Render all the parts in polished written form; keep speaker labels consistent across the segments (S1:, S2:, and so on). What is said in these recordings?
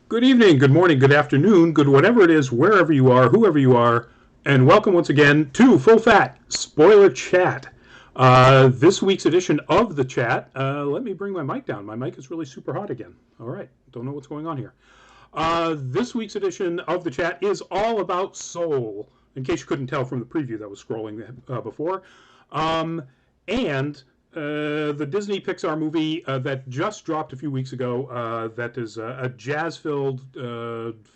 S1: Good evening, good morning, good afternoon, good whatever it is, wherever you are, whoever you are, and welcome once again to Full Fat Spoiler Chat. This week's edition of the chat, let me bring my mic down. My mic is really super hot again. All right, don't know what's going on here. This week's edition of the chat is all about Soul, in case you couldn't tell from the preview that was scrolling before. And the Disney Pixar movie that just dropped a few weeks ago, that is a jazz filled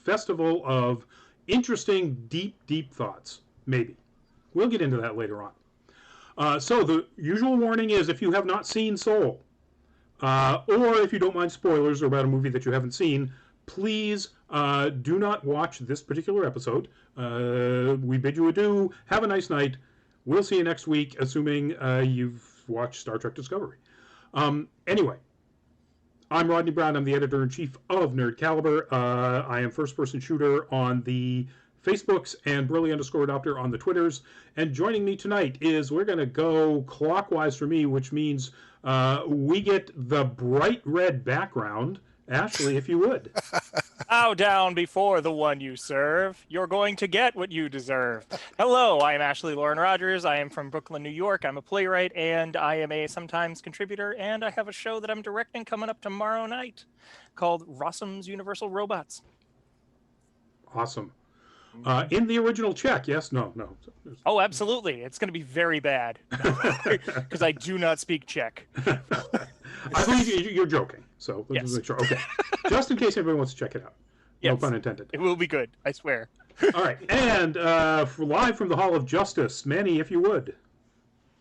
S1: festival of interesting, deep thoughts. Maybe. We'll get into that later on. So, the usual warning is if you have not seen Soul, or if you don't mind spoilers about a movie that you haven't seen, please do not watch this particular episode. We bid you adieu. Have a nice night. We'll see you next week, assuming you've watched Star Trek Discovery. Anyway, I'm Rodney Brown. I'm the editor-in-chief of Nerd Caliber. I am first-person shooter on the Facebooks and Brilly_Adopter on the Twitters. And joining me tonight is we're going to go clockwise for me, which means we get the bright red background. Ashley, if you would.
S2: Bow down before the one you serve. You're going to get what you deserve. Hello, I am Ashley Lauren Rogers. I am from Brooklyn, New York. I'm a playwright, and I am a sometimes contributor, and I have a show that I'm directing coming up tomorrow night called Rossum's Universal Robots.
S1: Awesome. In the original check, yes? No.
S2: Oh, absolutely. It's going to be very bad because I do not speak Czech.
S1: I believe you're joking, so let's
S2: Yes.
S1: make sure. Okay. Just in case anybody wants to check it out. No
S2: Yes.
S1: pun intended.
S2: It will be good, I swear.
S1: All right. And live from the Hall of Justice, Manny, if you would.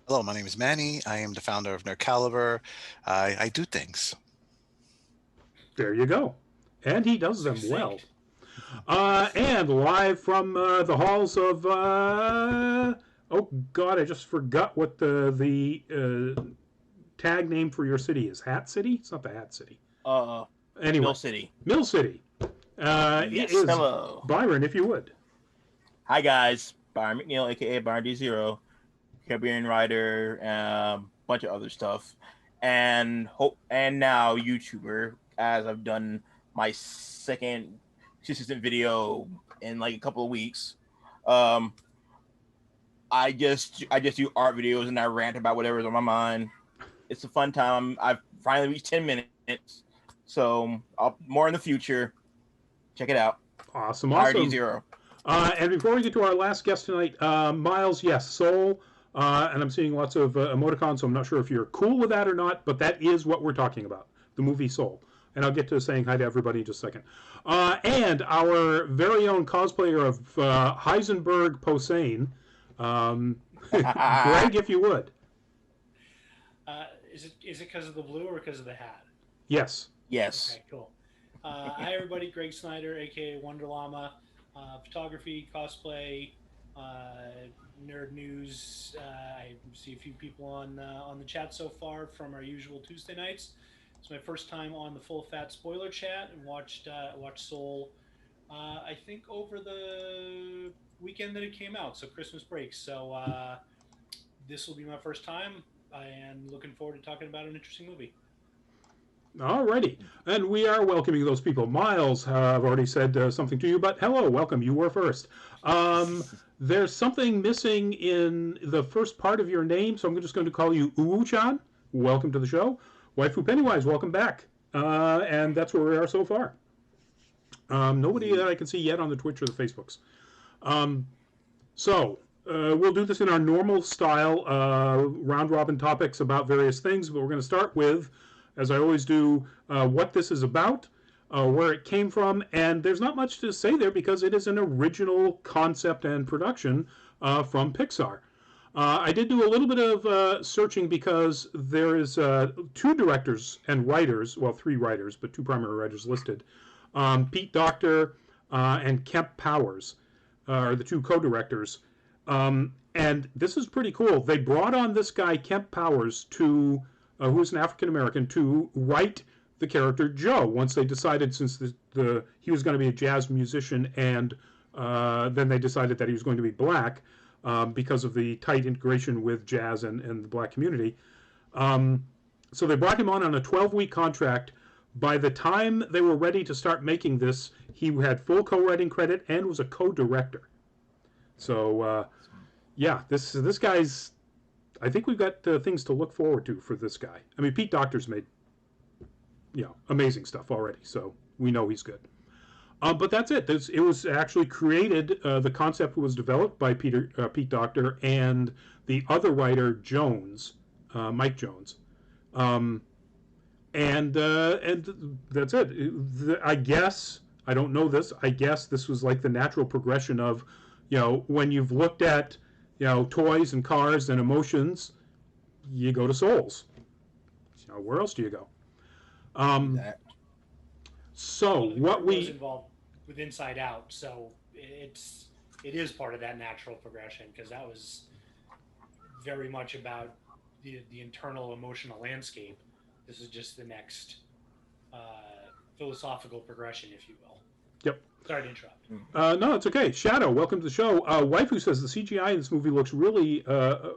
S3: Hello, my name is Manny. I am the founder of Nerd Caliber. I do things.
S1: There you go. And he does them well. And live from the halls of oh God, I just forgot what the tag name for your city is. Hat City? It's not the Hat City. Anyway,
S4: Mill City.
S1: Mill City.
S4: Yes,
S1: It is
S4: hello.
S1: Byron, if you would.
S4: Hi guys, Byron McNeil, aka Byron D0, Caribbean writer, bunch of other stuff, and now YouTuber, as I've done my second consistent video in like a couple of weeks. I just do art videos and I rant about whatever's on my mind. It's a fun time. I've finally reached 10 minutes, so more in the future. Check it out.
S1: Awesome.
S4: RD0.
S1: And before we get to our last guest tonight, Miles, yes, Soul, and I'm seeing lots of emoticons, so I'm not sure if you're cool with that or not, but that is what we're talking about, the movie Soul. And I'll get to saying hi to everybody in just a second. And our very own cosplayer of Heisenberg Posehn, Greg, if you would.
S5: Is it because of the blue or because of the hat?
S1: Yes.
S4: Yes.
S5: Okay, cool. Hi everybody, Greg Snyder, aka Wonder Llama, photography, cosplay, nerd news. I see a few people on the chat so far from our usual Tuesday nights. It's my first time on the Full Fat Spoiler Chat and watched Soul. I think over the weekend that it came out, so Christmas break. So this will be my first time. I am looking forward to talking about an interesting movie.
S1: Alrighty. And we are welcoming those people. Miles, I've already said something to you, but hello, welcome. You were first. There's something missing in the first part of your name, so I'm just going to call you Uwu-chan. Welcome to the show. Waifu Pennywise, welcome back. And that's where we are so far. Nobody that I can see yet on the Twitch or the Facebooks. So we'll do this in our normal style, round-robin topics about various things, but we're going to start with, as I always do, what this is about, where it came from, and there's not much to say there because it is an original concept and production from Pixar. I did do a little bit of searching because there is two directors and writers, well, three writers, but two primary writers listed. Pete Docter and Kemp Powers are the two co-directors. And this is pretty cool. They brought on this guy, Kemp Powers, to who's an African-American, to write the character Joe once they decided, since he was going to be a jazz musician, and then they decided that he was going to be black because of the tight integration with jazz and the black community. So they brought him on a 12-week contract By the time they were ready to start making this, he had full co-writing credit and was a co-director. So, yeah, this guy's. I think we've got things to look forward to for this guy. I mean, Pete Docter's made, amazing stuff already, so we know he's good. But that's it. It was actually created. The concept was developed by Pete Docter and the other writer Jones, Mike Jones, and that's it. I guess I don't know this. I guess this was like the natural progression of, when you've looked at, toys and cars and emotions, you go to souls. Where else do you go? So
S5: Well,
S1: what
S5: was
S1: we
S5: involved with Inside Out, so it is part of that natural progression, because that was very much about the internal emotional landscape. This is just the next philosophical progression, if you will.
S1: Yep.
S5: Sorry to interrupt.
S1: No, it's okay. Shadow, welcome to the show. Waifu says the CGI in this movie looks really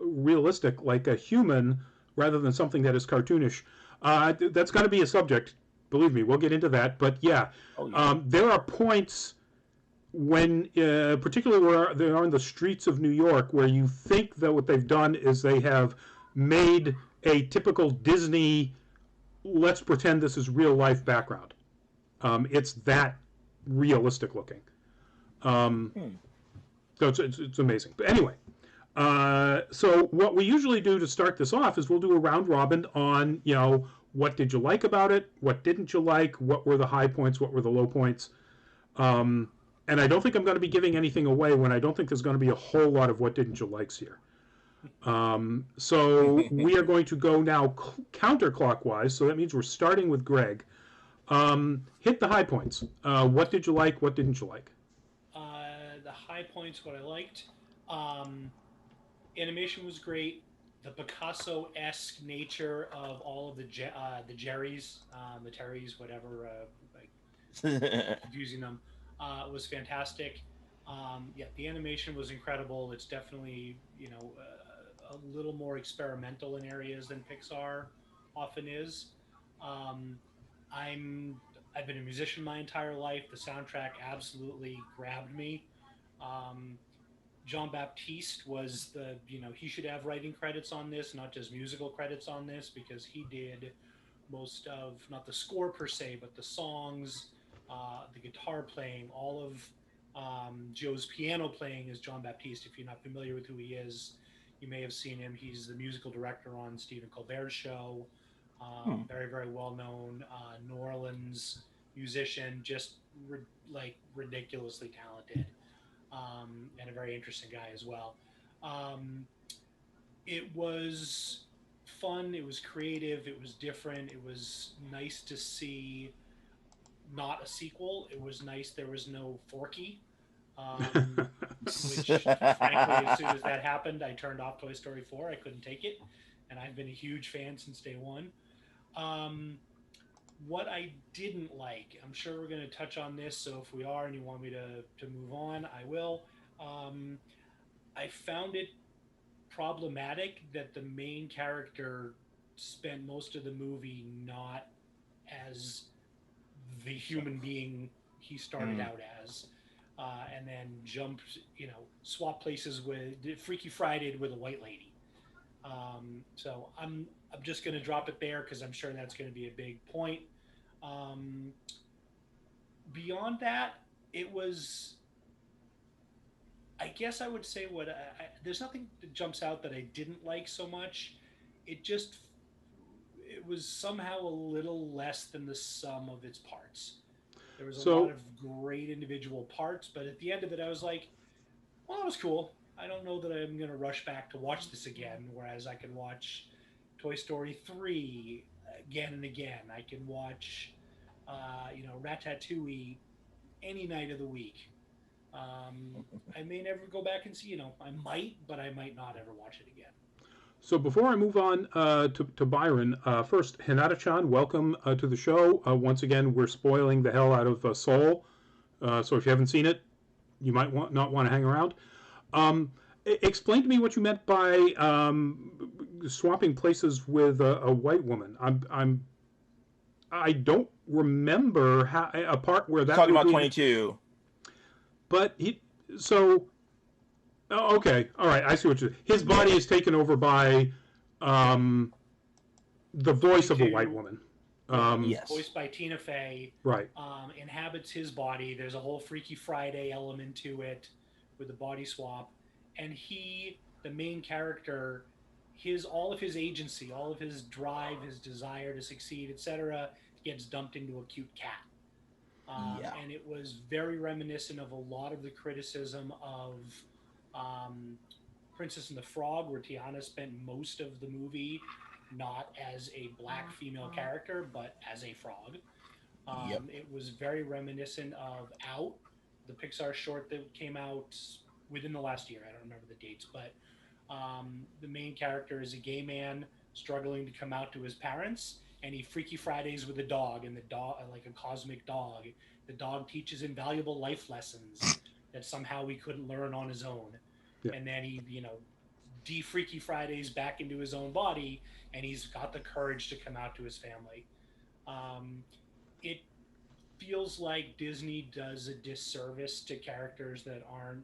S1: realistic, like a human rather than something that is cartoonish. That's got to be a subject. Believe me, we'll get into that. But yeah, there are points when, particularly where they are in the streets of New York, where you think that what they've done is they have made a typical Disney, let's pretend this is real life background. It's that realistic looking. So it's amazing. But anyway, so what we usually do to start this off is we'll do a round robin on, what did you like about it? What didn't you like? What were the high points? What were the low points? And I don't think I'm going to be giving anything away when I don't think there's going to be a whole lot of what didn't you likes here. So we are going to go now counterclockwise. So that means we're starting with Greg. Hit the high points. What did you like? What didn't you like?
S5: The high points, what I liked. Animation was great. The Picasso-esque nature of all of the Jerrys, the Terrys, whatever, confusing them, was fantastic. Yeah, the animation was incredible. It's definitely, a little more experimental in areas than Pixar often is. I've been a musician my entire life. The soundtrack absolutely grabbed me. Jean-Baptiste was he should have writing credits on this, not just musical credits on this, because he did most of, not the score per se, but the songs, the guitar playing, all of Joe's piano playing is Jean-Baptiste. If you're not familiar with who he is, you may have seen him. He's the musical director on Stephen Colbert's show. Very, very well-known New Orleans musician, just ridiculously talented. And a very interesting guy as well. It was fun. It was creative. It was different. It was nice to see not a sequel. It was nice there was no Forky. Which, frankly, as soon as that happened, I turned off Toy Story 4. I couldn't take it. And I've been a huge fan since day one. What I didn't like, I'm sure we're going to touch on this, so if we are and you want me to move on, I will. I found it problematic that the main character spent most of the movie not as the human being he started out as, and then jumped, swap places with Freaky Friday with a white lady. So I'm just going to drop it there because I'm sure that's going to be a big point. Beyond that, it was, I guess I would say there's nothing that jumps out that I didn't like so much. It was somehow a little less than the sum of its parts. There was a lot of great individual parts, but at the end of it, I was like, well, that was cool. I don't know that I'm going to rush back to watch this again, whereas I can watch Toy Story 3 again and again. I can watch, Ratatouille any night of the week. I may never go back and see, I might, but I might not ever watch it again.
S1: So before I move on to Byron, first, Hinata-chan, welcome to the show. Once again, we're spoiling the hell out of Soul. So if you haven't seen it, you might not want to hang around. Explain to me what you meant by swapping places with a white woman. I don't remember a part where that
S4: Talking
S1: would
S4: about
S1: be.
S4: 22.
S1: But so oh, okay, all right, I see what you. His body is taken over by um, the voice of a white
S5: 22,
S1: woman.
S4: Yes.
S5: voiced by Tina Fey,
S1: Right.
S5: inhabits his body. There's a whole Freaky Friday element to it with the body swap, and he, the main character, all of his agency, all of his drive, his desire to succeed, etc., gets dumped into a cute cat.
S4: Yeah.
S5: And it was very reminiscent of a lot of the criticism of um, Princess and the Frog, where Tiana spent most of the movie not as a black female character, but as a frog.
S4: Yep.
S5: It was very reminiscent of Out, the Pixar short that came out within the last year. I don't remember the dates, but the main character is a gay man struggling to come out to his parents, and he Freaky Fridays with a dog, and the dog, like a cosmic dog, the dog teaches him valuable life lessons that somehow he couldn't learn on his own.
S1: Yeah.
S5: And then he, de-Freaky Fridays back into his own body, and he's got the courage to come out to his family. It feels like Disney does a disservice to characters that aren't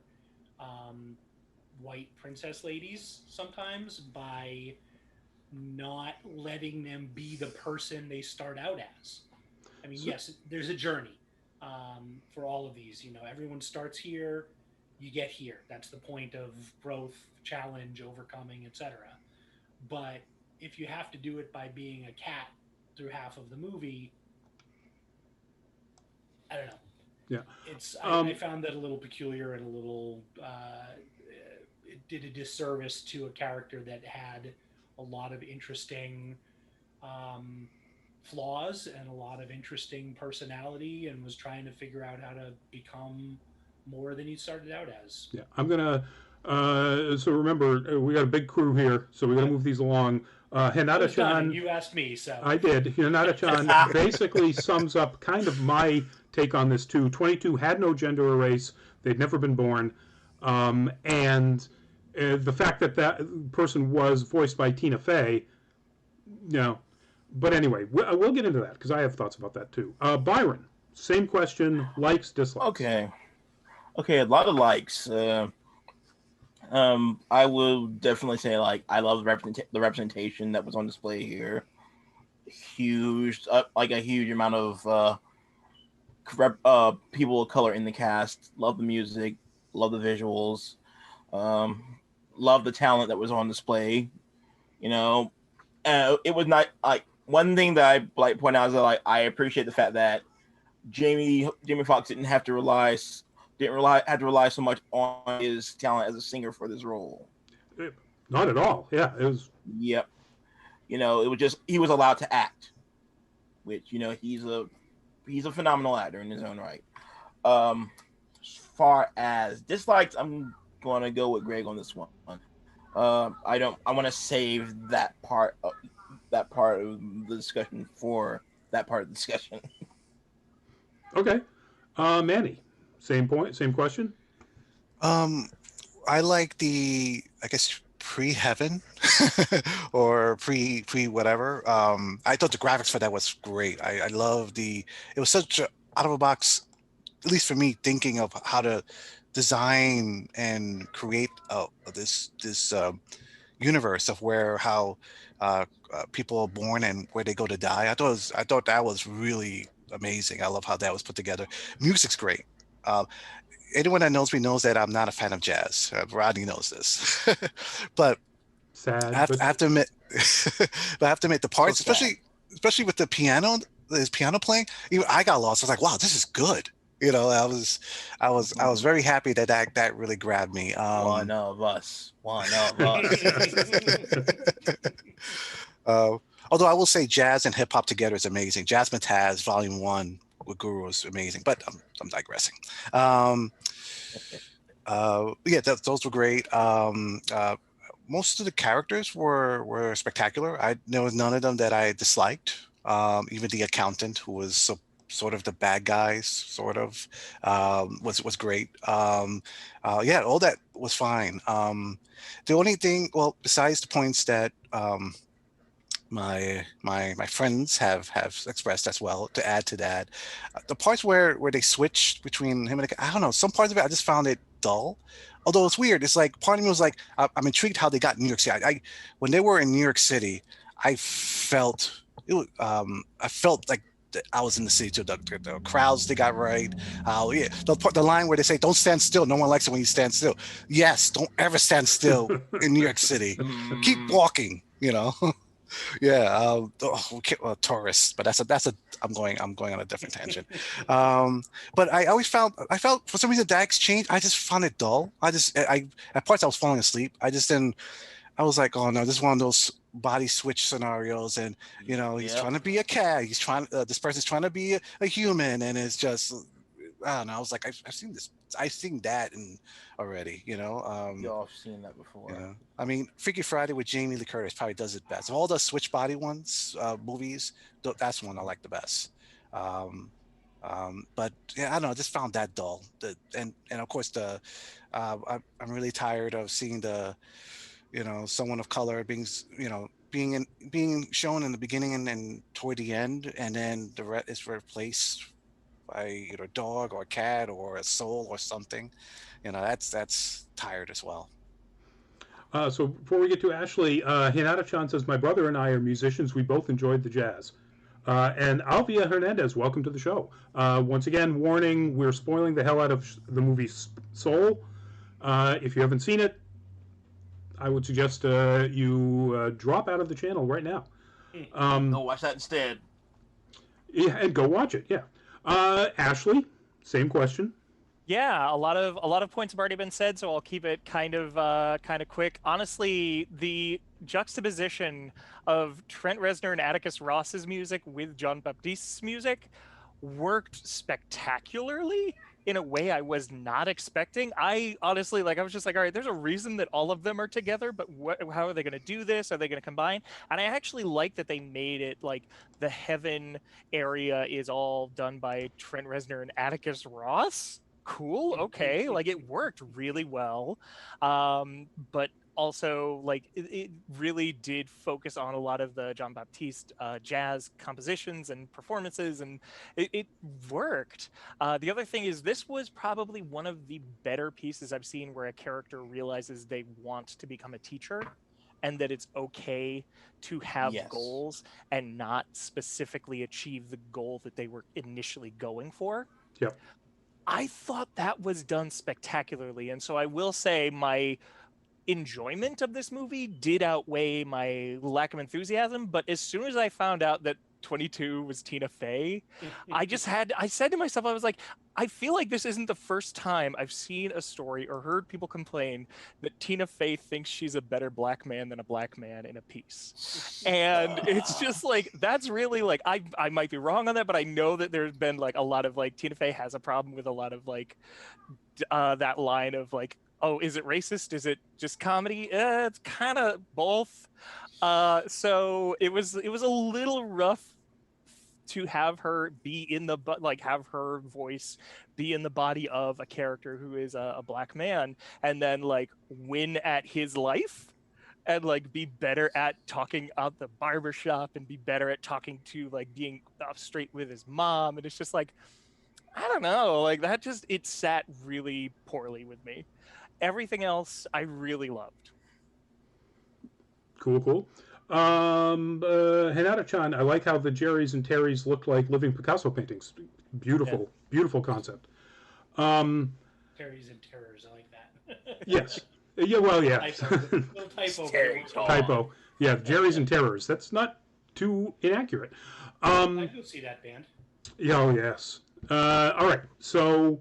S5: white princess ladies sometimes by not letting them be the person they start out as. I mean, yes, there's a journey for all of these. Everyone starts here, you get here. That's the point of growth, challenge, overcoming, etc. But if you have to do it by being a cat through half of the movie, I don't know.
S1: Yeah.
S5: I found that a little peculiar and a little. It did a disservice to a character that had a lot of interesting flaws and a lot of interesting personality, and was trying to figure out how to become more than he started out as.
S1: Yeah, I'm gonna. So remember, we got a big crew here, so we're gonna move these along. Hinata-chan,
S5: you asked me, so
S1: I did. Hinata-chan basically sums up kind of my take on this too. 22 had no gender or race; they'd never been born, and the fact that that person was voiced by Tina Fey, But anyway, we'll get into that because I have thoughts about that too. Byron, same question: likes, dislikes.
S4: Okay, a lot of likes. I will definitely say I love the representation that was on display here. Huge, like a huge amount of people of color in the cast. Love the music, love the visuals, love the talent that was on display. It was not one thing that I point out is that I appreciate the fact that Jamie Foxx didn't have to rely so much on his talent as a singer for this role.
S1: Not at all. Yeah, it was.
S4: Yep. It was just he was allowed to act, which he's a phenomenal actor in his own right. As far as dislikes, I'm gonna go with Greg on this one. I want to save that part of the discussion for that part of the discussion.
S1: Okay, Manny. Same point, same question.
S3: I like the, I guess, pre-heaven or pre whatever. I thought the graphics for that was great. I love it was such a out of a box, at least for me, thinking of how to design and create this universe of how people are born and where they go to die. I thought that was really amazing. I love how that was put together. Music's great. Anyone that knows me knows that I'm not a fan of jazz. Rodney knows this, but
S1: sad.
S3: I have to admit, but I have to admit the parts,
S4: So
S3: especially with the piano, his piano playing. Even I got lost. I was like, wow, this is good. I was very happy that really grabbed me.
S4: One of us.
S3: Although I will say jazz and hip hop together is amazing. Jasmine Taz Volume 1 with Guru is amazing, but I'm digressing. Those were great. Most of the characters were spectacular. There was none of them that I disliked. Even the accountant, who was sort of the bad guys, was great. All that was fine. The only thing, well, besides the points that my friends have expressed as well to add to that. The parts where they switched between him and I don't know, some parts of it I just found it dull. Although it's weird, it's like part of me was like, I'm intrigued how they got New York City. I when they were in New York City, I felt I felt like I was in the city too. The crowds they got right. Yeah, the line where they say, "Don't stand still." No one likes it when you stand still. Yes, don't ever stand still in New York City. Keep walking. You know. Yeah, tourists, but that's a I'm going on a different tangent. But I felt for some reason that exchange I just found it dull. I at parts I was falling asleep. I just didn't. I was like, oh no, this is one of those body switch scenarios, and he's
S4: Yep.
S3: trying to be a cat. He's trying. This person's trying to be a human, and it's just I don't know. I was like, I've seen this. I've seen that and already.
S4: Y'all have seen that before.
S3: I mean, Freaky Friday with Jamie Lee Curtis probably does it best. Of all the switch body ones, movies, that's one I like the best. Um, but yeah, I don't know. I just found that dull. And of course I'm really tired of seeing someone of color being shown in the beginning and toward the end, and then the rest is replaced by a dog or a cat or a soul or something. That's tired as well.
S1: So before we get to Ashley, Hinata-chan says, my brother and I are musicians. We both enjoyed the jazz. And Alvia Hernandez, welcome to the show. Once again, warning, we're spoiling the hell out of the movie Soul. If you haven't seen it, I would suggest you drop out of the channel right now.
S4: Go watch that instead.
S1: Yeah, and go watch it, yeah. Ashley, same question.
S2: Yeah, a lot of points have already been said, so I'll keep it kind of quick. Honestly, the juxtaposition of Trent Reznor and Atticus Ross's music with John Baptiste's music worked spectacularly in a way I was not expecting. I honestly, I was just like, all right, there's a reason that all of them are together, but how are they going to do this? Are they going to combine? And I actually like that they made it like the heaven area is all done by Trent Reznor and Atticus Ross. Cool, okay, it worked really well, but also it really did focus on a lot of the John Baptiste jazz compositions and performances, and it worked. The other thing is, this was probably one of the better pieces I've seen where a character realizes they want to become a teacher, and that it's okay to have goals and not specifically achieve the goal that they were initially going for.
S1: Yep.
S2: I thought that was done spectacularly, and so I will say my enjoyment of this movie did outweigh my lack of enthusiasm. But as soon as I found out that 22 was Tina Fey, I said to myself, I was like, I feel like this isn't the first time I've seen a story or heard people complain that Tina Fey thinks she's a better black man than a black man in a piece. And it's just that's really I might be wrong on that, but I know that there's been a lot of Tina Fey has a problem with a lot of that line of oh, is it racist? Is it just comedy? It's kind of both. So it was a little rough to have her be in the have her voice be in the body of a character who is a black man, and then win at his life, and be better at talking out the barbershop, and be better at talking to being straight with his mom. And it's just I don't know, that just, it sat really poorly with me. Everything else I really loved.
S1: Cool. Hinata-chan, I like how the Jerrys and Terrys look like living Picasso paintings. Beautiful concept.
S5: Terrys and terrors, I like that.
S1: Yes. Yeah, well, yeah.
S5: Typo.
S1: Yeah, Jerry's and Terrors. That's not too inaccurate.
S5: I do see that band.
S1: Yeah, oh, yes. All right. So,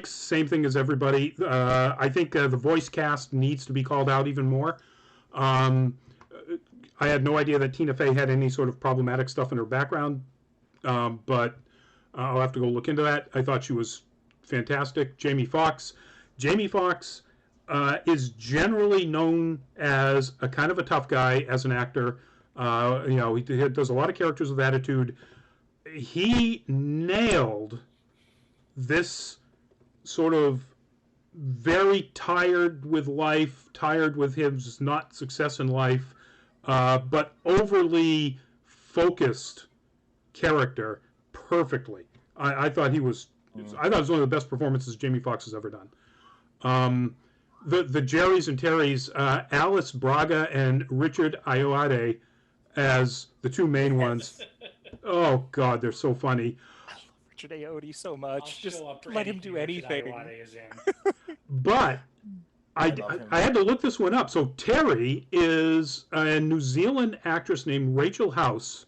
S1: same thing as everybody. I think the voice cast needs to be called out even more. I had no idea that Tina Fey had any sort of problematic stuff in her background, but I'll have to go look into that. I thought she was fantastic. Jamie Foxx is generally known as a kind of a tough guy as an actor. He does a lot of characters with attitude. He nailed this sort of very tired with life, tired with his not success in life, but overly focused character perfectly. I thought he was. I thought it was one of the best performances Jamie Foxx has ever done. The Jerrys and Terrys, Alice Braga and Richard Ayoade as the two main ones. Oh God, they're so funny.
S2: I love Richard Ayoade so much.
S5: I'll
S2: Just
S5: show up for
S2: let him do
S5: Richard
S2: anything.
S5: Ayoade is in.
S1: But I
S4: love him.
S1: had to look this one up. So Terry is a New Zealand actress named Rachel House,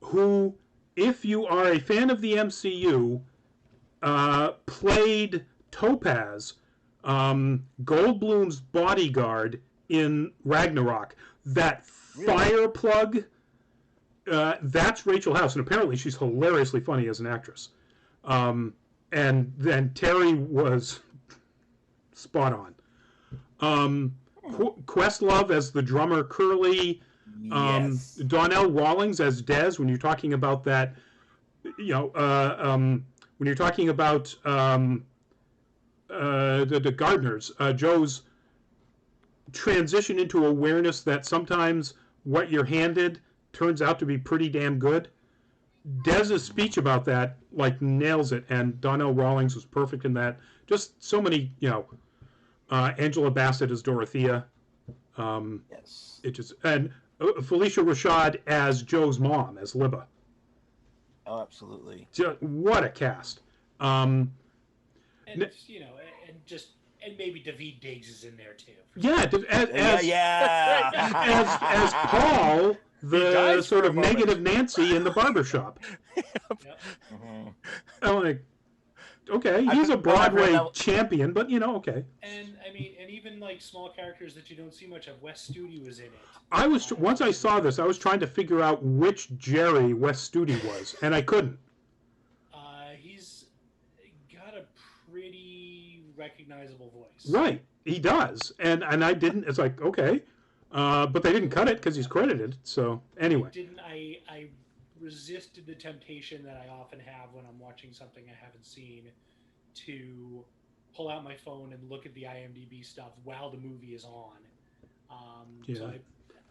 S1: who, if you are a fan of the MCU, played Topaz, Goldblum's bodyguard in Ragnarok. That fire plug, that's Rachel House, and apparently she's hilariously funny as an actress. And then Terry was spot on. Questlove as the drummer Curly.
S4: Yes.
S1: Donnell Rawlings as Dez. When you're talking about that, when you're talking about the Gardeners, Joe's transition into awareness that sometimes what you're handed turns out to be pretty damn good. Dez's speech about that nails it, and Donnell Rawlings was perfect in that. Just so many, Angela Bassett as Dorothea.
S4: Yes.
S1: It just and Felicia Rashad as Joe's mom, as Libba.
S4: Oh, absolutely.
S1: What a cast.
S5: And maybe Daveed Diggs is in there too.
S1: Yeah, as Paul, the sort of negative Nancy in the barbershop.
S5: Yep.
S1: I'm like, okay, he's a Broadway champion, but okay.
S5: And even small characters that you don't see much of. Wes Studi was in it.
S1: Once I saw this, I was trying to figure out which Jerry Wes Studi was, and I couldn't.
S5: He's got a pretty recognizable voice.
S1: Right, he does, and I didn't. It's like, okay, but they didn't cut it because he's credited. So anyway,
S5: I resisted the temptation that I often have when I'm watching something I haven't seen to pull out my phone and look at the IMDb stuff while the movie is on. So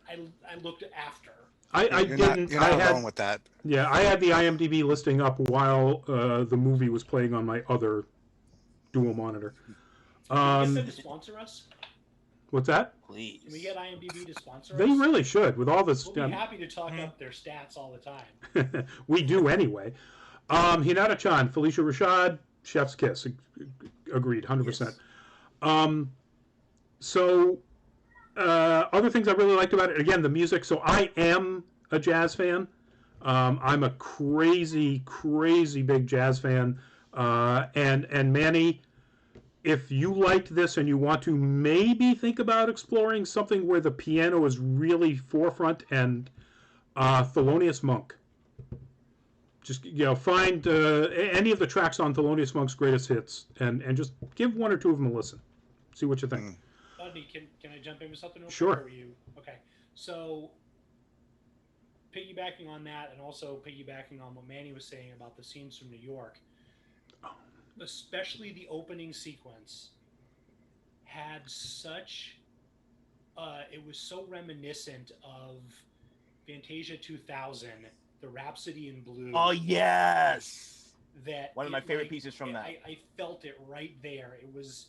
S5: I looked after.
S1: I didn't.
S3: You're not alone with that.
S1: Yeah, I had the IMDb listing up while the movie was playing on my other dual monitor.
S5: Can we get them to sponsor us?
S1: What's that?
S4: Please.
S5: Can we get IMDb to sponsor us?
S1: They really should, with all this.
S5: We'll be happy to talk up their stats all the time.
S1: We do anyway. Hinata-chan, Felicia Rashad, Chef's Kiss. Agreed, 100%.
S5: Yes.
S1: So, other things I really liked about it, again, the music. So I am a jazz fan. I'm a crazy, crazy big jazz fan. And Manny, if you liked this and you want to maybe think about exploring something where the piano is really forefront, and Thelonious Monk. Just find any of the tracks on Thelonious Monk's greatest hits and just give one or two of them a listen. See what you think.
S5: Buddy, can I jump in with something?
S1: Sure.
S5: Okay. So, piggybacking on that, and also piggybacking on what Manny was saying about the scenes from New York, especially the opening sequence, had such. It was so reminiscent of Fantasia 2000. The Rhapsody in Blue.
S4: Oh yes,
S5: that
S4: one of my favorite pieces from that.
S5: I felt it right there. It was,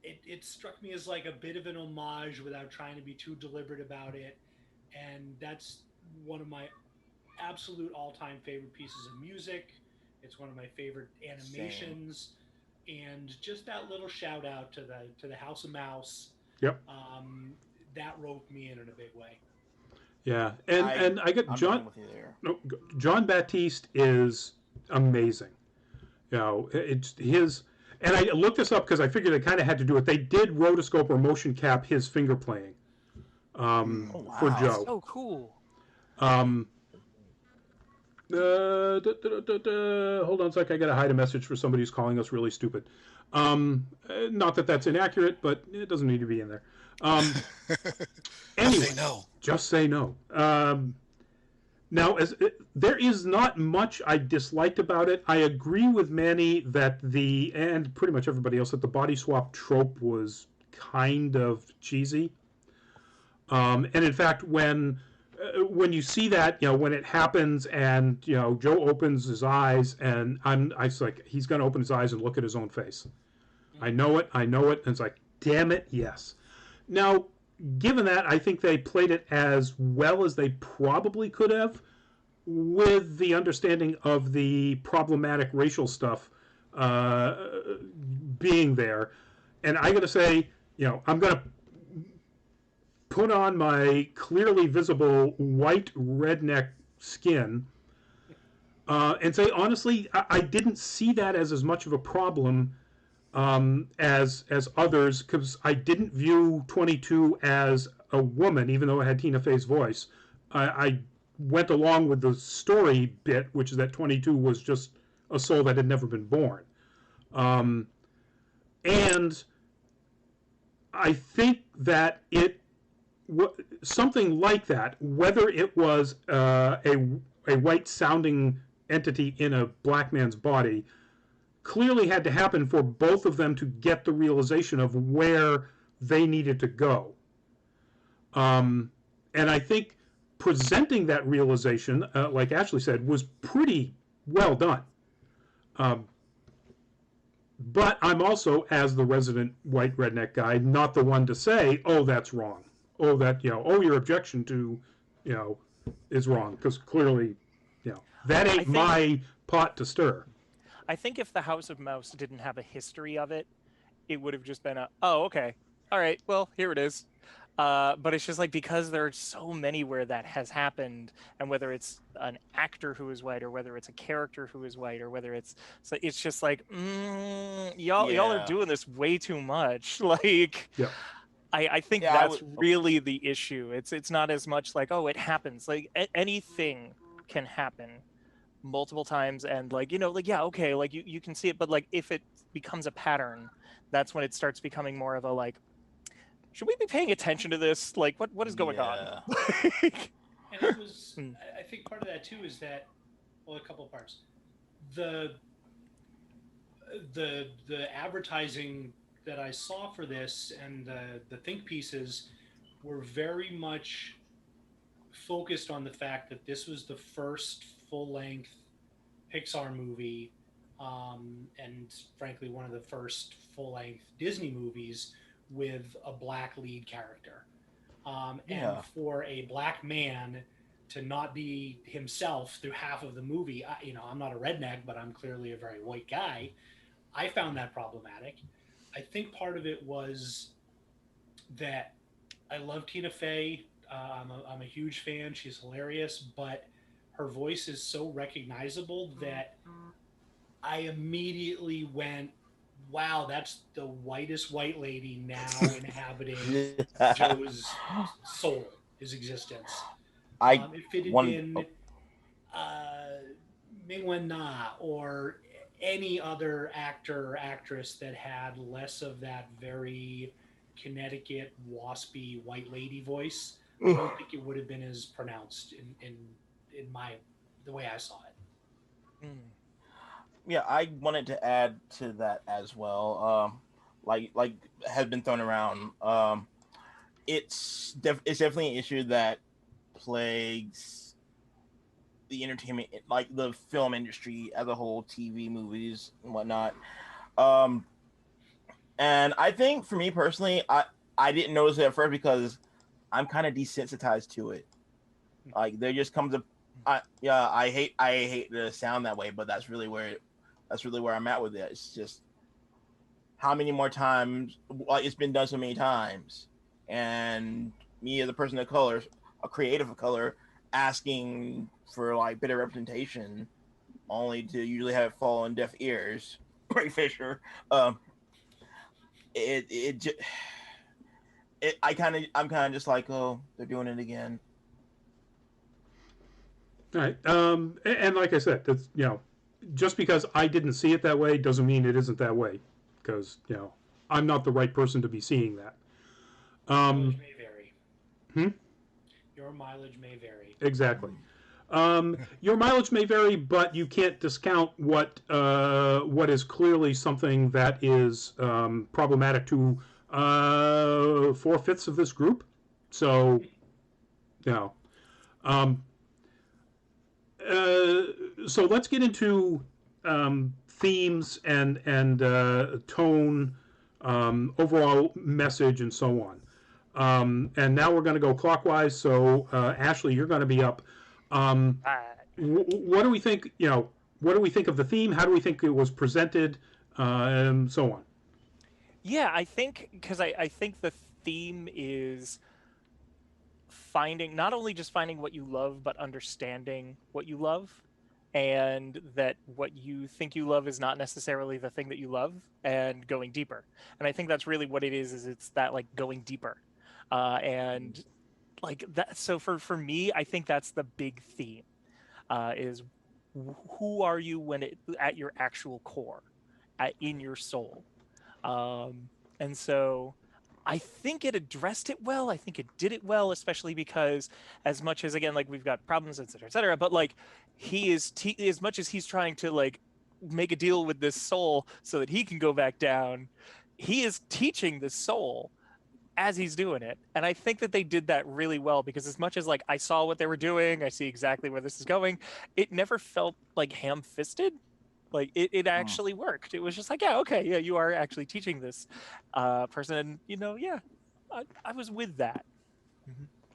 S5: it struck me as a bit of an homage without trying to be too deliberate about it, and that's one of my absolute all-time favorite pieces of music. It's one of my favorite animations, and just that little shout out to the House of Mouse.
S1: Yep.
S5: That roped me in a big way.
S1: Yeah, and I got John Baptiste is amazing. It's his, and I looked this up because I figured it kind of had to do it. They did rotoscope or motion cap his finger playing for Joe.
S2: Oh, cool.
S1: Hold on a sec. I got to hide a message for somebody who's calling us really stupid. Not that that's inaccurate, but it doesn't need to be in there. Anyway,
S3: Say no.
S1: Just say no. Now, there is not much I disliked about it. I agree with Manny that and pretty much everybody else, that the body swap trope was kind of cheesy. And in fact, when you see that, when it happens, and Joe opens his eyes, and I was like, he's going to open his eyes and look at his own face. I know it, and it's like, damn it, yes. Now, given that, I think they played it as well as they probably could have, with the understanding of the problematic racial stuff being there. And I got to say, I'm going to put on my clearly visible white redneck skin and say, honestly, I didn't see that as much of a problem as others, because I didn't view 22 as a woman, even though it had Tina Fey's voice. I went along with the story bit, which is that 22 was just a soul that had never been born. And I think that something like that, whether it was a white-sounding entity in a black man's body, clearly had to happen for both of them to get the realization of where they needed to go. And I think presenting that realization, like Ashley said, was pretty well done. But I'm also, as the resident white redneck guy, not the one to say, oh, that's wrong. Oh, your objection to, is wrong. Because clearly, that ain't my pot to stir.
S2: I think if the House of Mouse didn't have a history of it, it would have just been oh, okay. All right, well, here it is. But it's just like, because there are so many where that has happened, and whether it's an actor who is white, or whether it's a character who is white, or whether it's just like, y'all are doing this way too much. Like,
S1: yeah.
S2: I think that's really the issue. It's not as much like, oh, it happens. Like, anything can happen multiple times, and okay, like you can see it, but like if it becomes a pattern, that's when it starts becoming more of a like, should we be paying attention to this? Like, what is going on?
S5: And it was, I think part of that too is that, well, a couple of parts. The advertising that I saw for this, and the think pieces were very much focused on the fact that this was the first full-length Pixar movie, and frankly one of the first full-length Disney movies with a black lead character. And for a black man to not be himself through half of the movie, I'm not a redneck, but I'm clearly a very white guy. I found that problematic. I think part of it was that I love Tina Fey. I'm a huge fan. She's hilarious, but her voice is so recognizable that I immediately went, wow, that's the whitest white lady now inhabiting Joe's soul, his existence. If it had been Ming-Wen Na or any other actor or actress that had less of that very Connecticut waspy white lady voice, I don't think it would have been as pronounced in the way I saw it.
S4: Yeah, I wanted to add to that as well. Like has been thrown around. It's definitely an issue that plagues the entertainment, like the film industry as a whole, TV, movies, and whatnot. And I think for me personally, I didn't notice it at first because I'm kind of desensitized to it. Like, there just comes I hate to sound that way, but that's really where I'm at with it. It's just how many more times, like, it's been done so many times, and me as a person of color, a creative of color, asking for like better representation, only to usually have it fall on deaf ears. Ray Fisher. I'm kind of just like, oh, they're doing it again.
S1: All right. And like I said, that's, just because I didn't see it that way doesn't mean it isn't that way, because I'm not the right person to be seeing that.
S5: Mileage may vary. Your mileage may vary.
S1: Exactly. Your mileage may vary, but you can't discount what is clearly something that is problematic to 4/5 of this group. So, you know, um, so let's get into themes and tone, overall message, and so on. And now we're going to go clockwise. So, Ashley, you're going to be up. Um, what do we think? What do we think of the theme? How do we think it was presented, and so on?
S2: Yeah, I think because I think the theme is finding not only just finding what you love, but understanding what you love, and that what you think you love is not necessarily the thing that you love, and going deeper. And I think that's really what it is it's that like going deeper. And like that, so for me, I think that's the big theme, is who are you when it at your actual core, in your soul. um, and so I think it addressed it well. I think it did it well, especially because as much as again, like we've got problems, et cetera, but like he is as much as he's trying to like make a deal with this soul so that he can go back down, he is teaching the soul as he's doing it. And I think that they did that really well, because as much as like I saw what they were doing, I see exactly where this is going, it never felt like ham-fisted. Like it actually worked. It was just like, yeah, okay, yeah, you are actually teaching this person, and yeah, I was with that.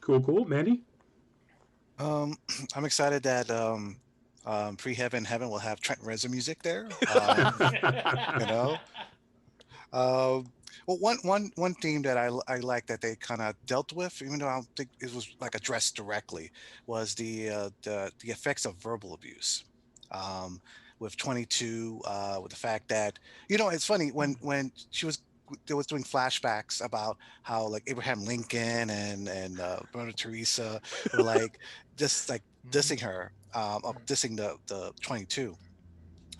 S1: Cool, Mandy.
S3: Um, I'm excited that Pre-Heaven Heaven will have Trent Reznor music there. You know, well, one theme that I like that they kind of dealt with, even though I don't think it was like addressed directly, was the effects of verbal abuse. With 22, with the fact that it's funny when she was they was doing flashbacks about how like Abraham Lincoln and Mother Teresa were like just like dissing her, dissing the 22.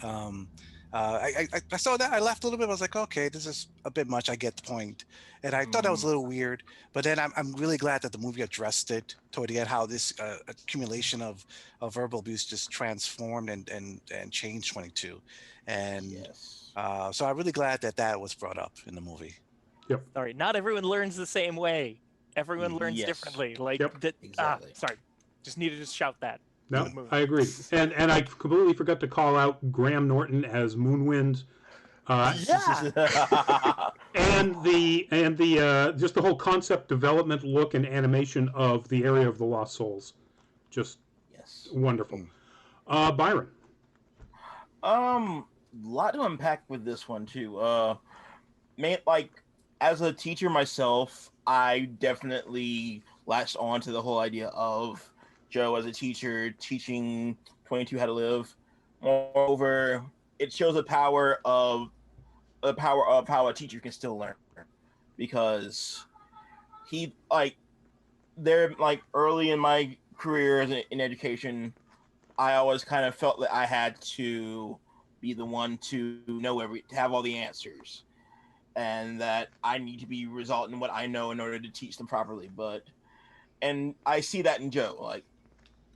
S3: Um, I saw that. I laughed a little bit. I was like, okay, this is a bit much. I get the point, and I thought that was a little weird. But then I'm really glad that the movie addressed it toward the end. How this accumulation of verbal abuse just transformed and changed 22, and
S4: Yes.
S3: so I'm really glad that that was brought up in the movie.
S1: Yep.
S2: Sorry, not everyone learns the same way. Everyone learns
S4: Yes.
S2: differently. Like
S1: Yep.
S2: that.
S4: Exactly.
S2: Sorry, just needed to shout that.
S1: No,
S2: Good movie.
S1: I agree. And I completely forgot to call out Graham Norton as Moonwind. And the just the whole concept development, look, and animation of the area of the Lost Souls, just
S4: Yes.
S1: wonderful. Byron.
S4: Lot to unpack with this one too. Like as a teacher myself, I definitely latched on to the whole idea of Joe as a teacher teaching 22 how to live. Moreover, it shows the power of how a teacher can still learn, because he like they're like early in my career in education, I always kind of felt that I had to be the one to to have all the answers, and that I need to be resulting in what I know in order to teach them properly. And I see that in Joe. Like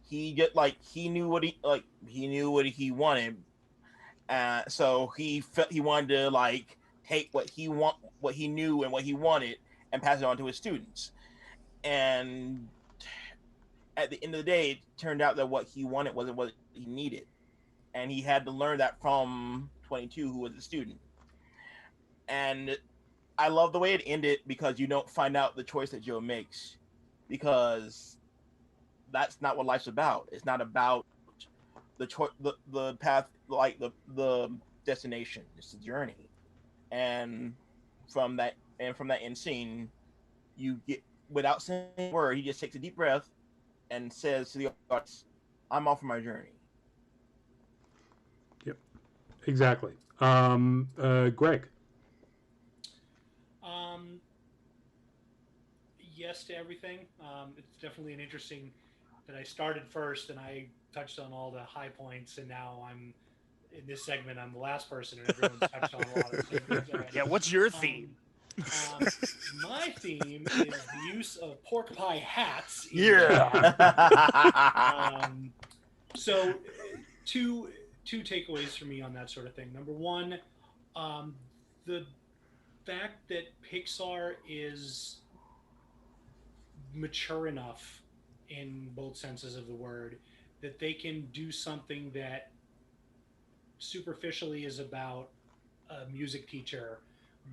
S4: he knew what he wanted, so he felt he wanted to like take what he knew and what he wanted and pass it on to his students. And at the end of the day, it turned out that what he wanted wasn't what he needed, and he had to learn that from 22, who was a student. And I love the way it ended, because you don't find out the choice that Joe makes, because that's not what life's about. It's not about the path, like the destination. It's the journey. And from that end scene, you get, without saying a word, he just takes a deep breath and says to the audience, "I'm off on my journey."
S1: Yep. Exactly. Greg.
S5: Yes to everything. It's definitely an interesting that I started first and I touched on all the high points, and now I'm in this segment. I'm the last person, and everyone's touched on a lot of the same things already.
S2: Yeah, what's your theme?
S5: My theme is the use of pork pie hats. So, two takeaways for me on that sort of thing. Number one, the fact that Pixar is mature enough in both senses of the word that they can do something that superficially is about a music teacher,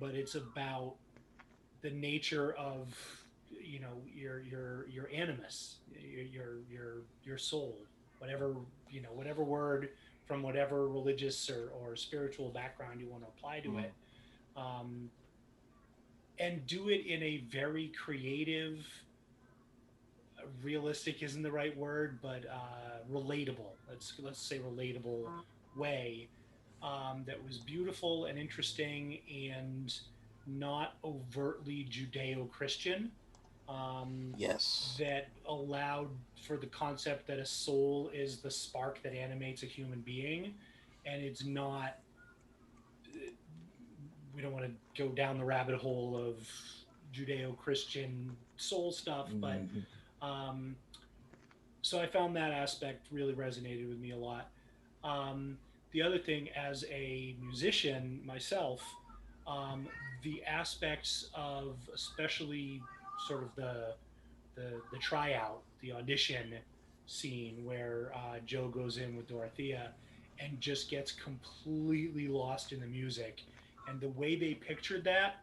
S5: but it's about the nature of your animus, your soul, whatever whatever word from whatever religious or spiritual background you want to apply to it, and do it in a very creative, realistic isn't the right word, but relatable. Let's say relatable way, that was beautiful and interesting and not overtly Judeo-Christian.
S6: Yes.
S5: That allowed for the concept that a soul is the spark that animates a human being, and it's not. We don't want to go down the rabbit hole of Judeo-Christian soul stuff, but so I found that aspect really resonated with me a lot. The other thing, as a musician myself, the aspects of especially sort of the tryout, the audition scene where Joe goes in with Dorothea and just gets completely lost in the music, and the way they pictured that.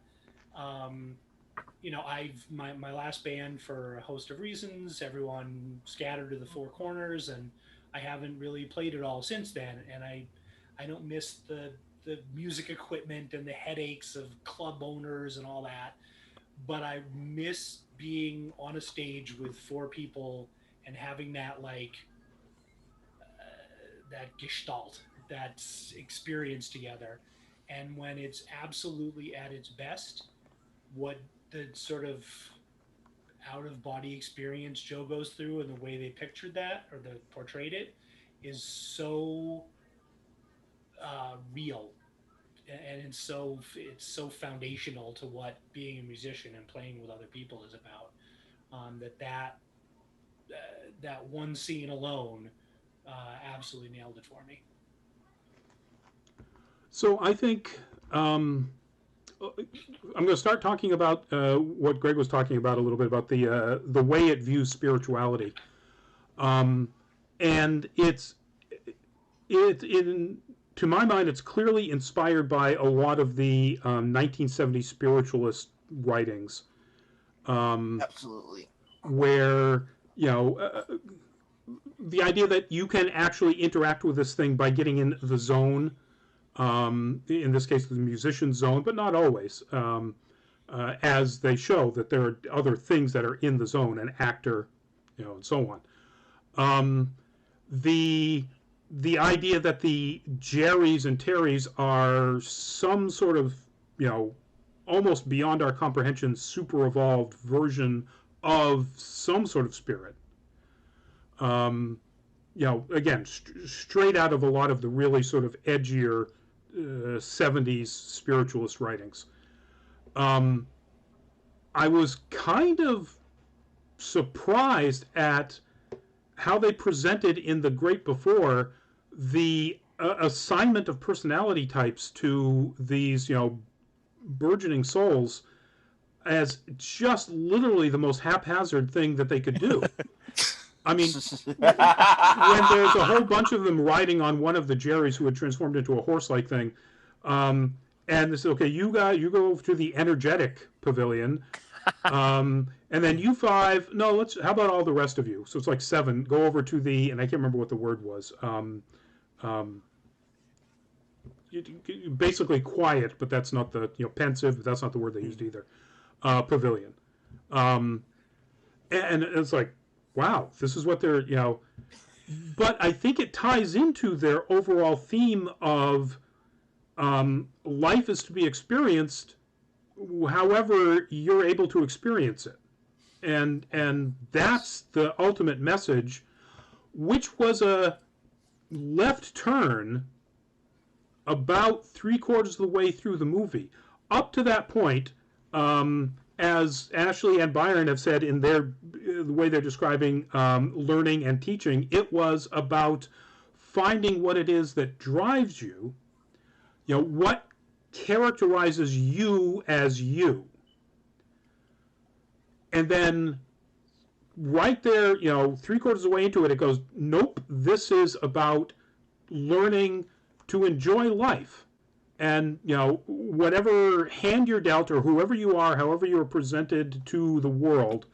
S5: I've my last band, for a host of reasons, everyone scattered to the four corners, and I haven't really played it all since then. And I don't miss the music equipment and the headaches of club owners and all that, but I miss being on a stage with four people and having that that gestalt, that experience together. And when it's absolutely at its best, what the sort of out of body experience Joe goes through and the way they pictured that or portrayed it is so real, and it's so foundational to what being a musician and playing with other people is about. That one scene alone absolutely nailed it for me.
S1: So I think I'm going to start talking about what Greg was talking about a little bit about the way it views spirituality, and to my mind, it's clearly inspired by a lot of the 1970s spiritualist writings.
S6: Absolutely.
S1: Where the idea that you can actually interact with this thing by getting in the zone. In this case, the musician's zone, but not always, as they show that there are other things that are in the zone, an actor, and so on. The idea that the Jerrys and Terrys are some sort of, almost beyond our comprehension, super evolved version of some sort of spirit. Again, straight out of a lot of the really sort of edgier 70s spiritualist writings. I was kind of surprised at how they presented in The Great Before the assignment of personality types to these, burgeoning souls as just literally the most haphazard thing that they could do. I mean, when there's a whole bunch of them riding on one of the Jerrys who had transformed into a horse-like thing, and they said, "Okay, you go to the energetic pavilion, and then you five. No, how about all the rest of you? So it's like 7. Go over to the, and I can't remember what the word was. Basically quiet, but that's not the pensive. But that's not the word they used either. Pavilion, and it's like, wow, this is what they're, but I think it ties into their overall theme of life is to be experienced however you're able to experience it. And that's the ultimate message, which was a left turn about 3/4 of the way through the movie. Up to that point, as Ashley and Byron have said in the way they're describing learning and teaching, it was about finding what it is that drives you, what characterizes you as you. And then right there, 3/4 of the way into it, it goes, nope, this is about learning to enjoy life. And, whatever hand you're dealt or whoever you are, however you're presented to the world,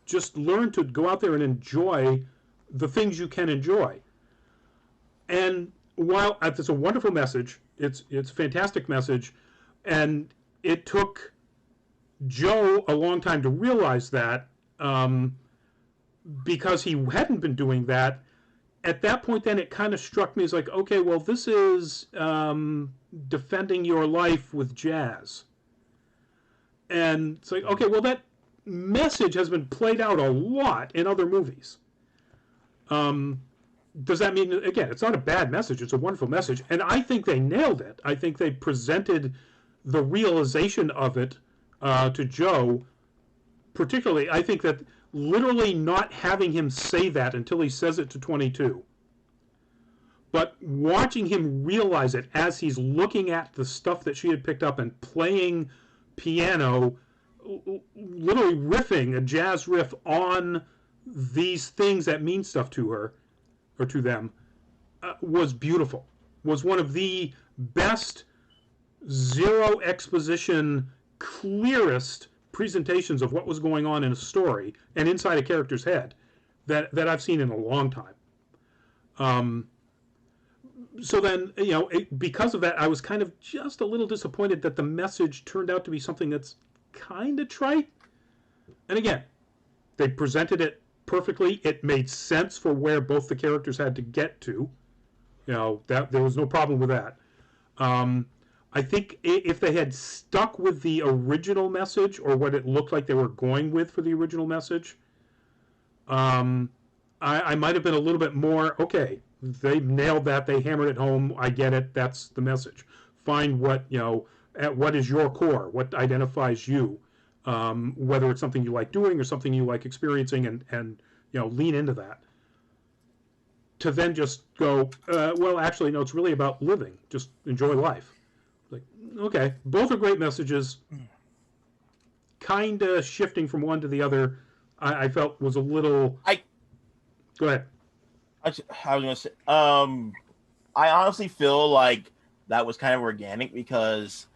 S1: just learn to go out there and enjoy the things you can enjoy. And while it's a wonderful message, it's a fantastic message, and it took Joe a long time to realize that, because he hadn't been doing that. At that point, then it kind of struck me as like, okay, well, this is defending your life with jazz. And it's like, okay, well, that message has been played out a lot in other movies. Does that mean, again, it's not a bad message, it's a wonderful message, and I think they nailed it. I think they presented the realization of it to Joe. Particularly, I think that literally not having him say that until he says it to 22, but watching him realize it as he's looking at the stuff that she had picked up and playing piano, literally riffing a jazz riff on these things that mean stuff to her or to them, was beautiful. Was one of the best zero exposition, clearest presentations of what was going on in a story and inside a character's head that I've seen in a long time. So then, because of that, I was kind of just a little disappointed that the message turned out to be something that's kind of trite. And again, they presented it perfectly. It made sense for where both the characters had to get to. That there was no problem with that. I think if they had stuck with the original message, or what it looked like they were going with for the original message, I might have been a little bit more, okay, they nailed that, they hammered it home, I get it, that's the message. Find what is your core, what identifies you, whether it's something you like doing or something you like experiencing, and lean into that. To then just go, well, actually, no, it's really about living, just enjoy life. Like, okay, both are great messages. Kind of shifting from one to the other, I felt was a little. Go ahead.
S4: I was gonna say, I honestly feel like that was kind of organic, because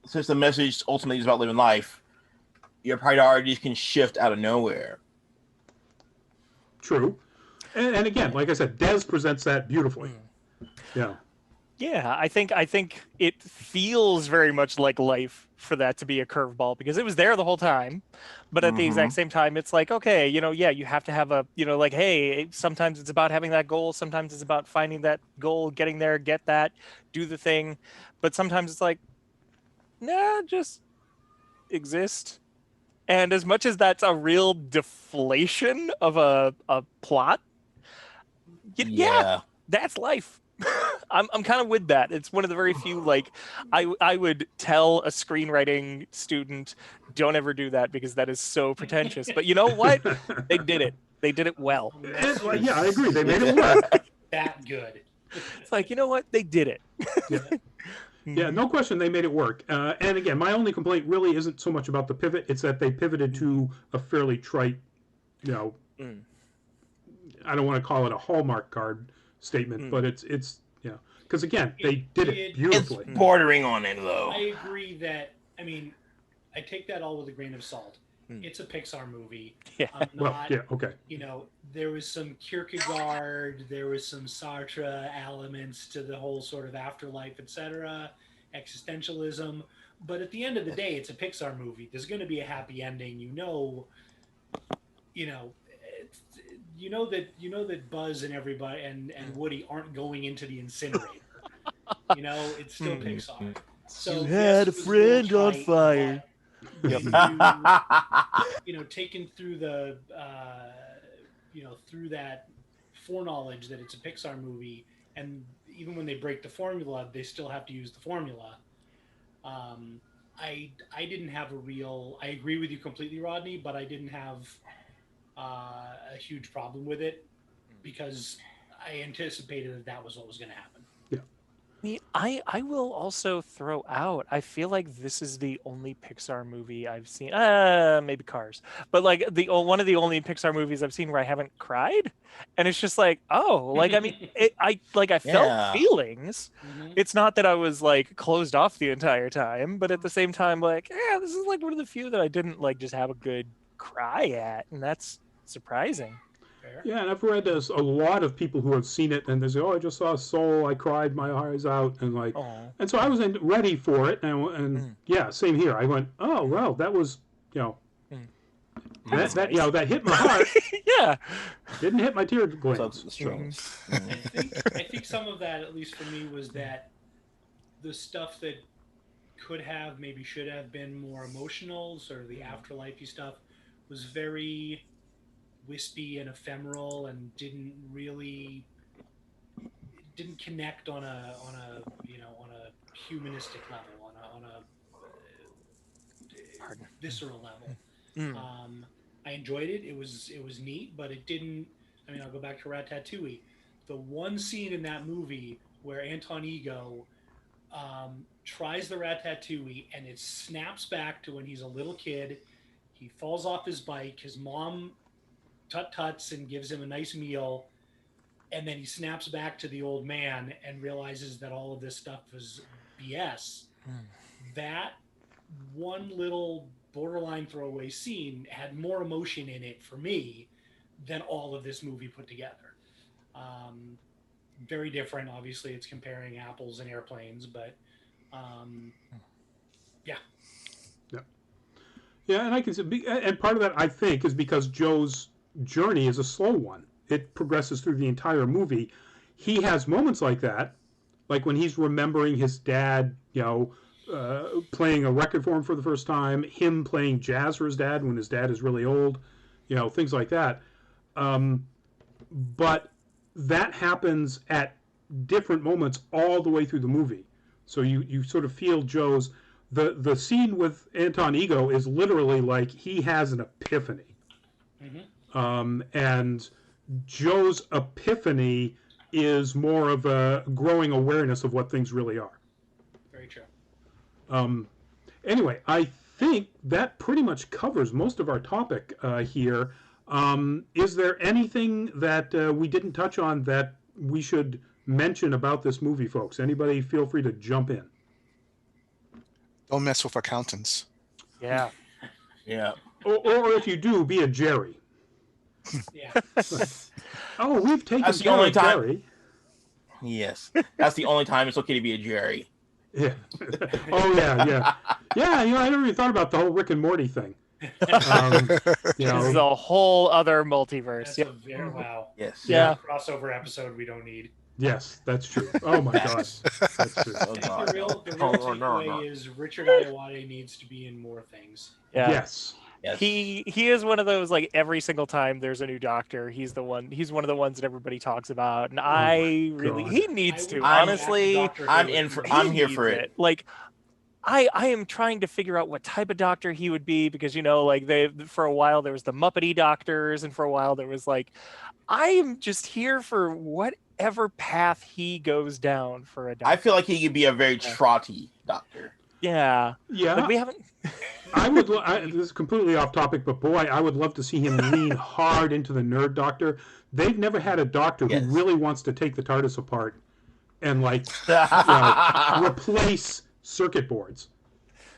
S4: since the message ultimately is about living life, your priorities can shift out of nowhere.
S1: True, and again, like I said, Des presents that beautifully. Yeah.
S2: Yeah, I think it feels very much like life for that to be a curveball, because it was there the whole time, but at the exact same time, it's like, okay, yeah, you have to have a, like, hey, sometimes it's about having that goal, sometimes it's about finding that goal, getting there, get that, do the thing, but sometimes it's like, nah, just exist. And as much as that's a real deflation of a plot, yeah, that's life. I'm kind of with that. It's one of the very few, like, I would tell a screenwriting student, don't ever do that, because that is so pretentious. But you know what? They did it. They did it well.
S1: Yeah, I agree. They made it work.
S5: That good.
S2: It's like, you know what? They did it.
S1: Yeah, no question, they made it work. And again, my only complaint really isn't so much about the pivot; it's that they pivoted to a fairly trite, I don't want to call it a Hallmark card statement, but it's because again, they did it beautifully.
S4: It's bordering on it, though.
S5: I agree that, I take that all with a grain of salt. It's a Pixar movie.
S2: Yeah.
S1: Okay.
S5: There was some Kierkegaard, there was some Sartre elements to the whole sort of afterlife, etc., existentialism. But at the end of the day, it's a Pixar movie. There's going to be a happy ending. That Buzz and everybody and Woody aren't going into the incinerator. It's still Pixar. So
S6: you had a friend on fire.
S5: Taken through the through that foreknowledge that it's a Pixar movie, and even when they break the formula, they still have to use the formula. I didn't have I agree with you completely, Rodney, but I didn't have a huge problem with it, because I anticipated that was what was going to happen.
S2: I will also throw out. I feel like this is the only Pixar movie I've seen. Maybe Cars, but like one of the only Pixar movies I've seen where I haven't cried, and it's just like, oh, like I mean, I felt
S4: Yeah.
S2: feelings.
S5: Mhm.
S2: It's not that I was like closed off the entire time, but at the same time, like, yeah, this is like one of the few that I didn't like just have a good cry at, and that's surprising.
S5: Fair.
S1: Yeah, and I've read a lot of people who have seen it, and they say, "Oh, I just saw Soul. I cried my eyes out," and like,
S2: Oh,
S1: and so I wasn't ready for it, and yeah, same here. I went, "Oh, well, that was, you know,
S2: That's
S1: that
S2: nice.
S1: that hit my heart.
S2: Yeah.
S1: Didn't hit my tear
S4: So
S1: glands."
S4: it's true.
S5: I think some of that, at least for me, was that the stuff that could have, maybe should have been more emotional, sort of the afterlifey stuff, was very wispy and ephemeral and didn't connect on a humanistic level, on a
S2: Pardon.
S5: visceral level.
S2: Mm.
S5: I enjoyed it. It was neat, but it didn't. I mean, I'll go back to Ratatouille. The one scene in that movie where Anton Ego tries the Ratatouille and it snaps back to when he's a little kid. He falls off his bike. His mom tut-tuts and gives him a nice meal. And then he snaps back to the old man and realizes that all of this stuff is BS. That one little borderline throwaway scene had more emotion in it for me than all of this movie put together. Very different. Obviously, it's comparing apples and airplanes, but yeah.
S1: Yeah, and I can see, and part of that I think is because Joe's journey is a slow one. It progresses through the entire movie. He has moments like that, like when he's remembering his dad, playing a record for him for the first time, him playing jazz for his dad when his dad is really old, things like that. But that happens at different moments all the way through the movie. So you sort of feel Joe's the scene with Anton Ego is literally like he has an epiphany. And Joe's epiphany is more of a growing awareness of what things really are.
S5: Very true.
S1: Anyway, I think that pretty much covers most of our topic here. Is there anything that we didn't touch on that we should mention about this movie, folks? Anybody feel free to jump in.
S3: Don't mess with accountants.
S2: Yeah.
S4: Yeah.
S1: Or if you do, be a Jerry.
S5: Yeah.
S1: Oh, we've taken
S4: That's the
S1: care
S4: only
S1: of
S4: time-
S1: Jerry.
S4: Yes. That's the only time it's okay to be a Jerry.
S1: Yeah. Oh, yeah. Yeah, I never even thought about the whole Rick and Morty thing.
S2: This is a whole other multiverse.
S5: That's
S2: Yep.
S5: a very wow.
S4: Yes.
S2: Yeah.
S5: Crossover episode we don't need.
S1: Yes, that's true. Oh, my God. That's true.
S4: Oh,
S5: I think
S4: God.
S5: the real
S4: No,
S5: takeaway is Richard Ayoade needs to be in more things.
S2: Yeah.
S1: Yes.
S4: Yes.
S2: He is one of those, like, every single time there's a new doctor, he's one of the ones that everybody talks about, and he needs to. Honestly,
S4: I'm here
S2: he
S4: for
S2: needs
S4: it.
S2: Like, I am trying to figure out what type of doctor he would be, because like for a while there was the Muppety doctors, and for a while there was like, I am just here for whatever path he goes down for a doctor.
S4: I feel like he could be a very trotty doctor.
S2: Yeah.
S1: Yeah.
S2: Like, we haven't.
S1: This is completely off topic, but boy, I would love to see him lean hard into the nerd doctor. They've never had a doctor who really wants to take the TARDIS apart and replace circuit boards,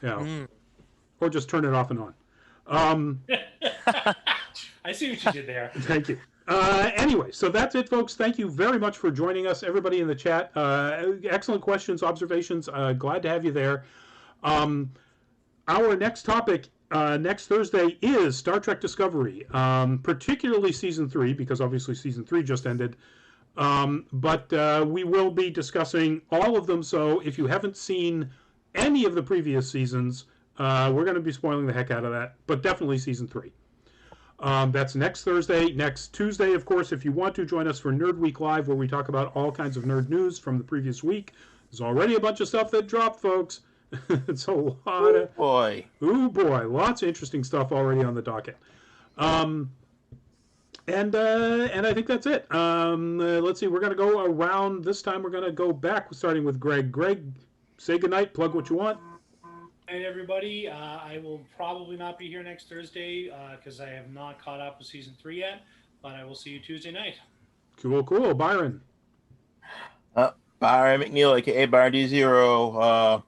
S1: or just turn it off and on.
S5: I see what you did there.
S1: Thank you. Anyway, so that's it, folks. Thank you very much for joining us, everybody in the chat. Excellent questions, observations. Glad to have you there. Our next topic next Thursday is Star Trek Discovery, particularly Season 3, because obviously Season 3 just ended. But we will be discussing all of them, so if you haven't seen any of the previous seasons, we're going to be spoiling the heck out of that, but definitely Season 3. That's next Thursday. Next Tuesday, of course, if you want to join us for Nerd Week Live, where we talk about all kinds of nerd news from the previous week. There's already a bunch of stuff that dropped, folks. It's a lot of... Ooh, boy. Lots of interesting stuff already on the docket. And I think that's it. Let's see. We're going to go around. This time we're going to go back, starting with Greg. Greg, say goodnight. Plug what you want.
S5: And everybody, I will probably not be here next Thursday because I have not caught up with season 3 yet. But I will see you Tuesday night.
S1: Cool. Byron.
S4: Byron McNeil, aka Byron D0.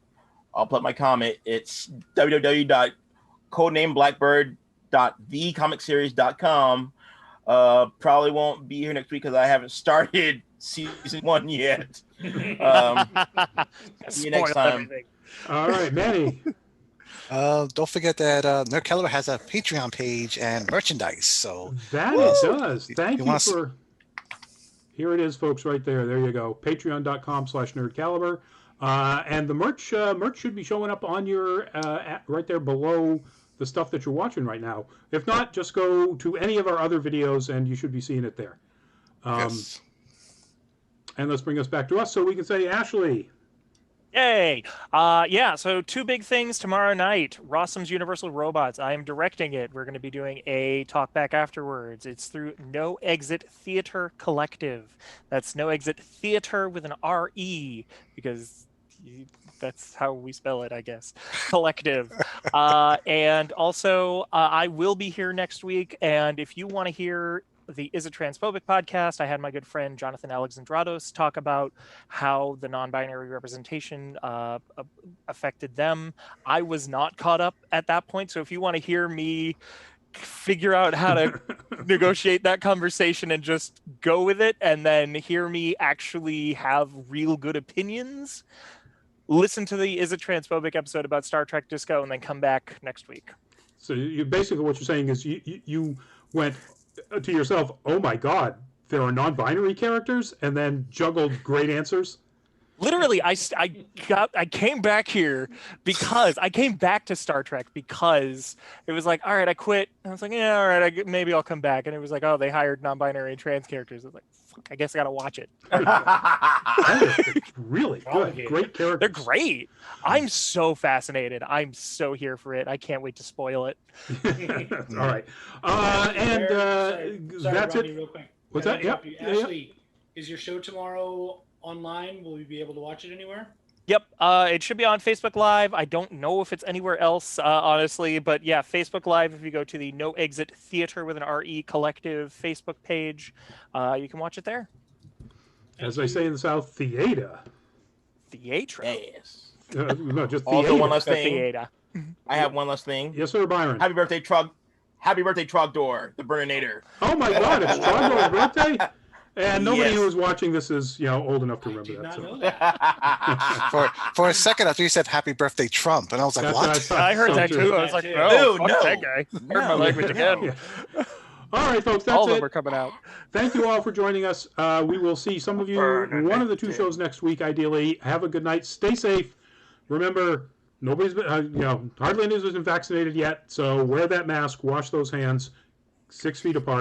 S4: I'll put my comment. It's www.codenameblackbird.thecomicseries.com. Probably won't be here next week because I haven't started season 1 yet. See you next time.
S2: Everything.
S1: All right, Manny.
S3: Don't forget that Nerd Caliber has a Patreon page and merchandise. So
S1: That it does. Thank you
S3: wanna
S1: for... Here it is, folks, right there. There you go. Patreon.com/nerdcaliber. And the merch should be showing up on your right there below the stuff that you're watching right now. If not, just go to any of our other videos and you should be seeing it there.
S3: yes.
S1: And let's bring us back to us so we can say, Ashley.
S2: Yay! So 2 big things tomorrow night. Rossum's Universal Robots. I am directing it. We're going to be doing a talk back afterwards. It's through No Exit Theater Collective. That's No Exit Theater with an R-E, because that's how we spell it, I guess. Collective. And also, I will be here next week, and if you want to hear the Is It Transphobic podcast, I had my good friend Jonathan Alexandrados talk about how the non-binary representation affected them. I was not caught up at that point, so if you want to hear me figure out how to negotiate that conversation and just go with it, and then hear me actually have real good opinions, listen to the Is It Transphobic episode about Star Trek Disco, and then come back next week.
S1: So you basically what you're saying is you went to yourself, oh my God, there are non-binary characters, and then juggled great answers.
S2: Literally, I came back here because I came back to Star Trek because it was like, all right, I quit. And I was like, yeah, all right, maybe I'll come back. And it was like, oh, they hired non-binary and trans characters. I was like, fuck, I guess I gotta watch it.
S1: It's really good. Great characters.
S2: They're great. I'm so fascinated. I'm so here for it. I can't wait to spoil it.
S1: All right.
S5: Sorry,
S1: That's
S5: Rodney,
S1: it.
S5: real quick.
S1: What's
S5: Can I
S1: that? Yep.
S5: interrupt you?
S1: Yeah,
S5: Ashley, is your show tomorrow online? Will we be able to watch it anywhere?
S2: Yep, it should be on Facebook Live. I don't know if it's anywhere else, honestly, but yeah, Facebook Live. If you go to the No Exit Theater with an R-E Collective Facebook page, you can watch it there.
S1: As they say in the South, theater.
S2: Theatre.
S4: Yes.
S1: No, just
S4: Also,
S1: theater.
S4: one last thing.
S2: Theater.
S4: I have one last thing.
S1: Yes, sir, Byron.
S4: Happy birthday, Trogdor, the Burninator.
S1: Oh my God, it's Trogdor's birthday, and nobody
S4: Yes.
S1: who is watching this is old enough to
S5: I
S1: remember
S5: did
S1: that.
S5: not know
S1: So.
S5: that.
S3: For a second, I thought you said Happy Birthday Trump, and I was like,
S1: That's
S3: what?
S1: what I thought.
S2: I heard that
S1: So
S2: too. I was like,
S5: Dude,
S2: no, fuck
S4: no.
S2: that guy. Heard my language again.
S1: Yeah. All right, folks,
S2: All
S1: that's
S2: of them are
S1: it.
S2: coming out.
S1: Thank you all for joining us. We will see some of you one of the 2 shows next week. Ideally, have a good night. Stay safe. Remember, nobody's been, hardly anybody's been vaccinated yet. So wear that mask. Wash those hands 6 feet apart.